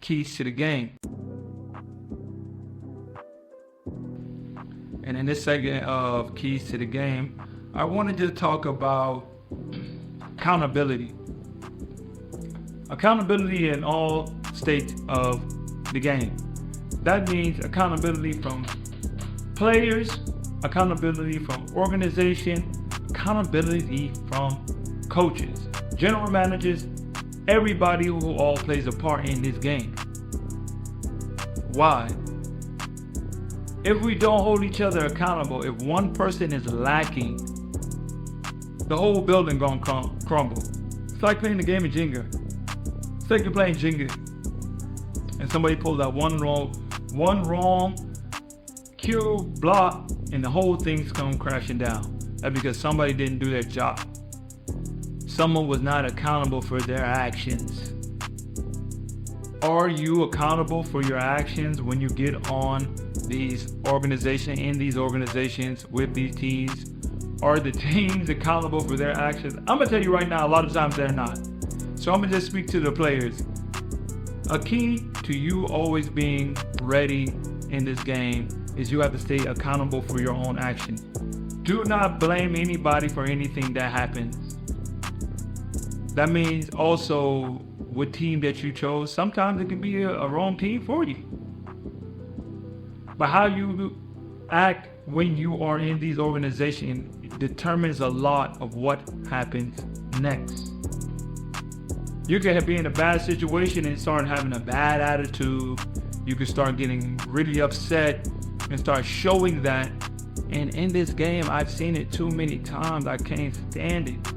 keys to the game. And in this segment of keys to the game, I wanted to talk about accountability. Accountability in all states of the game. That means accountability from players, accountability from organization, accountability from coaches, general managers, everybody who all plays a part in this game. Why? If we don't hold each other accountable, if one person is lacking, the whole building gonna crumble. It's like playing the game of Jenga. It's like you're playing Jenga and somebody pulls out one wrong cube block and the whole thing's come crashing down. That's because somebody didn't do their job. Someone was not accountable for their actions. Are you accountable for your actions when you get on these organizations, in these organizations, with these teams? Are the teams accountable for their actions? I'm gonna tell you right now, a lot of times they're not. So I'm gonna just speak to the players. A key to you always being ready in this game is you have to stay accountable for your own actions. Do not blame anybody for anything that happens. That means also what team that you chose, sometimes it can be a wrong team for you. But how you act when you are in these organizations determines a lot of what happens next. You can be in a bad situation and start having a bad attitude. You can start getting really upset and start showing that. And in this game, I've seen it too many times. I can't stand it.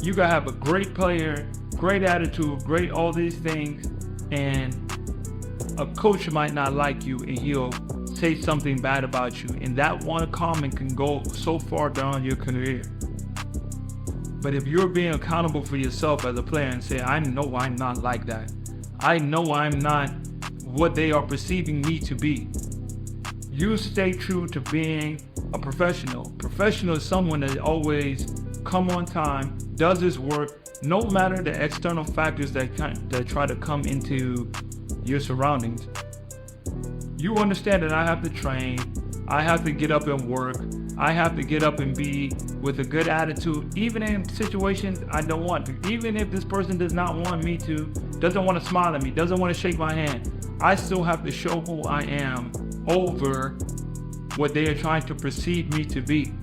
You gotta have a great player, great attitude, great all these things, and a coach might not like you and he'll say something bad about you, and that one comment can go so far down your career. But if you're being accountable for yourself as a player and say, I know I'm not like that. I know I'm not what they are perceiving me to be. You stay true to being a professional. Professional is someone that always come on time, does his work, no matter the external factors that try to come into your surroundings. You understand that I have to train, I have to get up and work, I have to get up and be with a good attitude, even in situations I don't want to. Even if this person does not want me to, doesn't want to smile at me, doesn't want to shake my hand, I still have to show who I am over what they are trying to perceive me to be.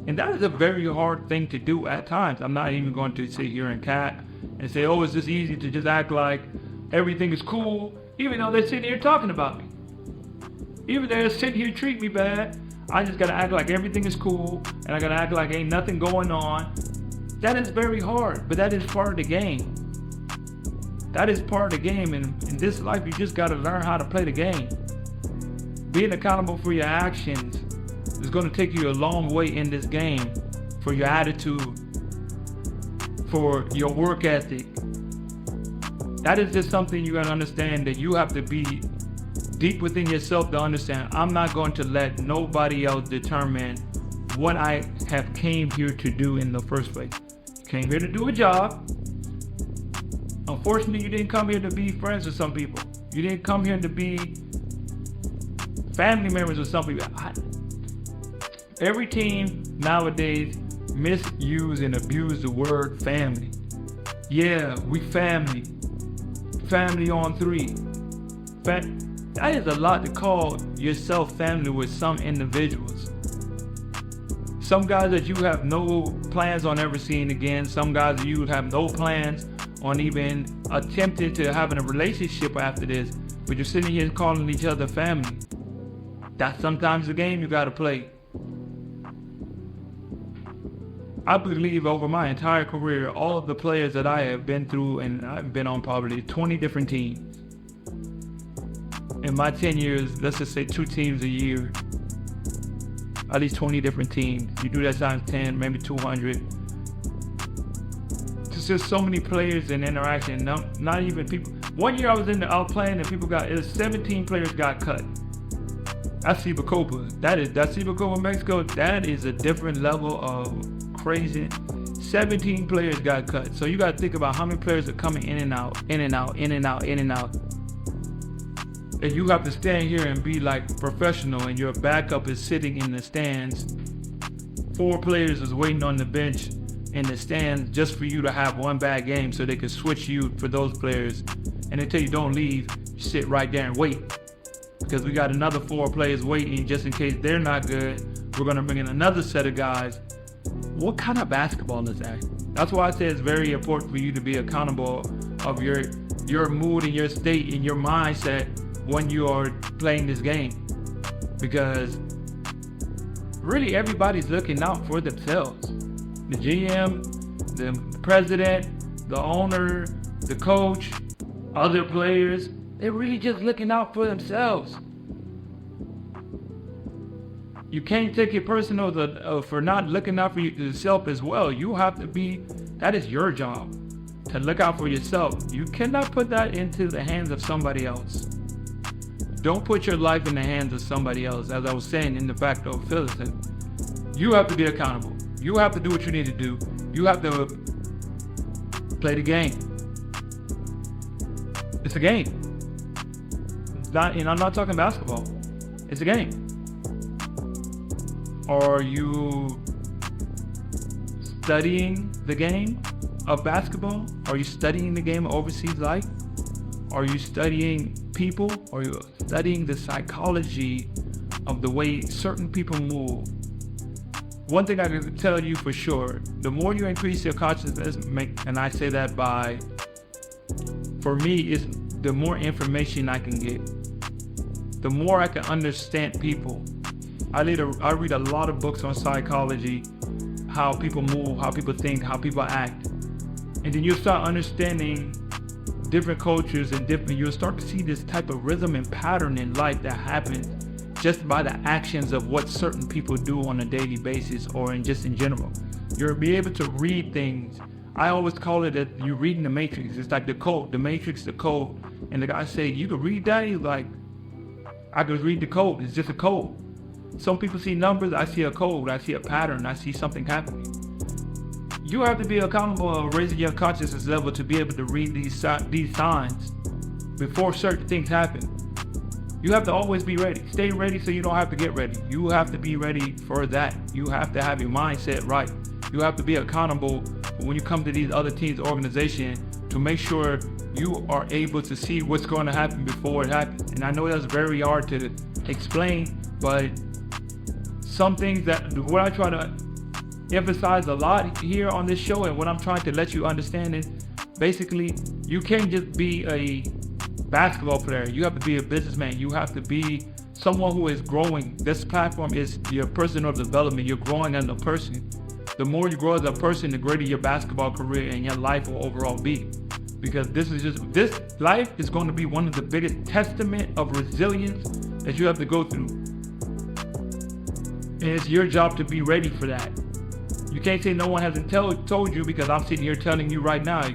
And that is a very hard thing to do at times. I'm not even going to sit here and cat and say, oh, it's just easy to just act like everything is cool, even though they're sitting here talking about me. Even though they're sitting here treating me bad, I just gotta act like everything is cool, and I gotta act like ain't nothing going on. That is very hard, but that is part of the game. That is part of the game, and in this life, you just gotta learn how to play the game. Being accountable for your actions is gonna take you a long way in this game, for your attitude, for your work ethic. That is just something you gotta understand, that you have to be deep within yourself to understand. I'm not going to let nobody else determine what I have came here to do in the first place. You came here to do a job. Unfortunately, you didn't come here to be friends with some people. You didn't come here to be family members with some people. Every team nowadays misuse and abuse the word family. Yeah, we family. Family on three. That is a lot to call yourself family with some individuals. Some guys that you have no plans on ever seeing again. Some guys that you have no plans on even attempting to having a relationship after this. But you're sitting here calling each other family. That's sometimes the game you gotta play. I believe over my entire career, all of the players that I have been through, and I've been on probably 20 different teams. In my 10 years, let's just say 2 teams a year, at least 20 different teams. You do that times 10, maybe 200. It's just so many players and interaction. Not even people. One year I was playing and people 17 players got cut. That's Cibacopa. That's Cibacopa, Mexico. That is a different level of crazy. 17 players got cut. So you got to think about how many players are coming in and out, in and out, in and out, in and out. And you have to stand here and be like professional, and your backup is sitting in the stands. 4 players is waiting on the bench in the stands just for you to have one bad game so they can switch you for those players. And they tell you don't leave, sit right there and wait. Because we got another 4 players waiting just in case they're not good. We're going to bring in another set of guys. What kind of basketball is that? That's why I say it's very important for you to be accountable of your mood and your state and your mindset when you are playing this game. Because really everybody's looking out for themselves. The GM, the president, the owner, the coach, other players, they're really just looking out for themselves. You can't take it personal for not looking out for yourself as well. You have to that is your job, to look out for yourself. You cannot put that into the hands of somebody else. Don't put your life in the hands of somebody else. As I was saying in the fact of Phyllis, you have to be accountable. You have to do what you need to do. You have to play the game. It's a game. It's not, and I'm not talking basketball. It's a game. Are you studying the game of basketball? Are you studying the game of overseas life? Are you studying people? Are you studying the psychology of the way certain people move? One thing I can tell you for sure, the more you increase your consciousness, and I say that for me, is the more information I can get. The more I can understand people. I read a lot of books on psychology, how people move, how people think, how people act. And then you'll start understanding different cultures and you'll start to see this type of rhythm and pattern in life that happens just by the actions of what certain people do on a daily basis or just in general. You'll be able to read things. I always call it that you're reading the Matrix. It's like the code, the Matrix, the code. And the guy say, you can read that? He's like, I could read the code. It's just a code. Some people see numbers, I see a code, I see a pattern, I see something happening. You have to be accountable of raising your consciousness level to be able to read these signs before certain things happen. You have to always be ready. Stay ready so you don't have to get ready. You have to be ready for that. You have to have your mindset right. You have to be accountable when you come to these other teams' organization to make sure you are able to see what's going to happen before it happens. And I know that's very hard to explain, but some things that what I try to emphasize a lot here on this show and what I'm trying to let you understand is basically you can't just be a basketball player. You have to be a businessman. You have to be someone who is growing. This platform is your personal development. You're growing as a person. The more you grow as a person, the greater your basketball career and your life will overall be. Because this life is going to be one of the biggest testament of resilience that you have to go through. And it's your job to be ready for that. You can't say no one hasn't told you, because I'm sitting here telling you right now.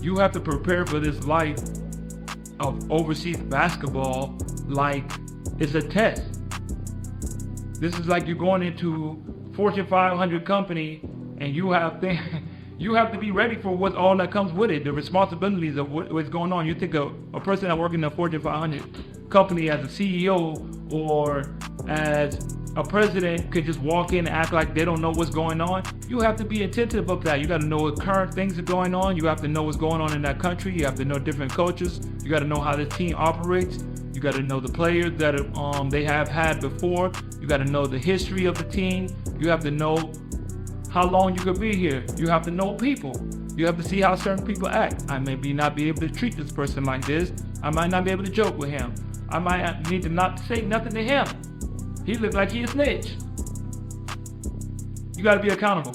You have to prepare for this life of overseas basketball like it's a test. This is like you're going into Fortune 500 company and you have to be ready for what all that comes with it, the responsibilities of what's going on. You think a person that works in a Fortune 500 company as a CEO or as a president could just walk in and act like they don't know what's going on. You have to be attentive of that. You got to know what current things are going on. You have to know what's going on in that country. You have to know different cultures. You got to know how the team operates. You got to know the players that they have had before. You got to know the history of the team. You have to know how long you could be here. You have to know people. You have to see how certain people act. I may not be able to treat this person like this. I might not be able to joke with him. I might need to not say nothing to him. He looked like he a snitch. You got to be accountable.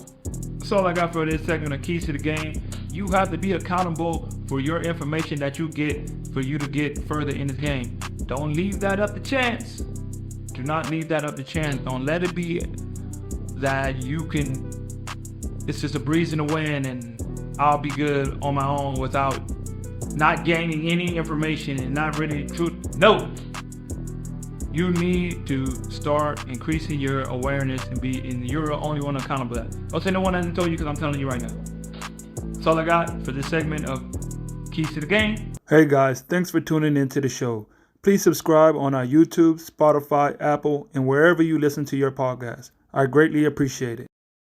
That's all I got for this segment of Keys to the Game. You have to be accountable for your information that you get for you to get further in this game. Don't leave that up to chance. Do not leave that up to chance. Don't let it be that it's just a breeze in the wind and I'll be good on my own without not gaining any information and not really truth. No. You need to start increasing your awareness and you're the only one accountable for that. Don't say no one hasn't told you, because I'm telling you right now. That's all I got for this segment of Keys to the Game. Hey guys, thanks for tuning into the show. Please subscribe on our YouTube, Spotify, Apple, and wherever you listen to your podcast. I greatly appreciate it.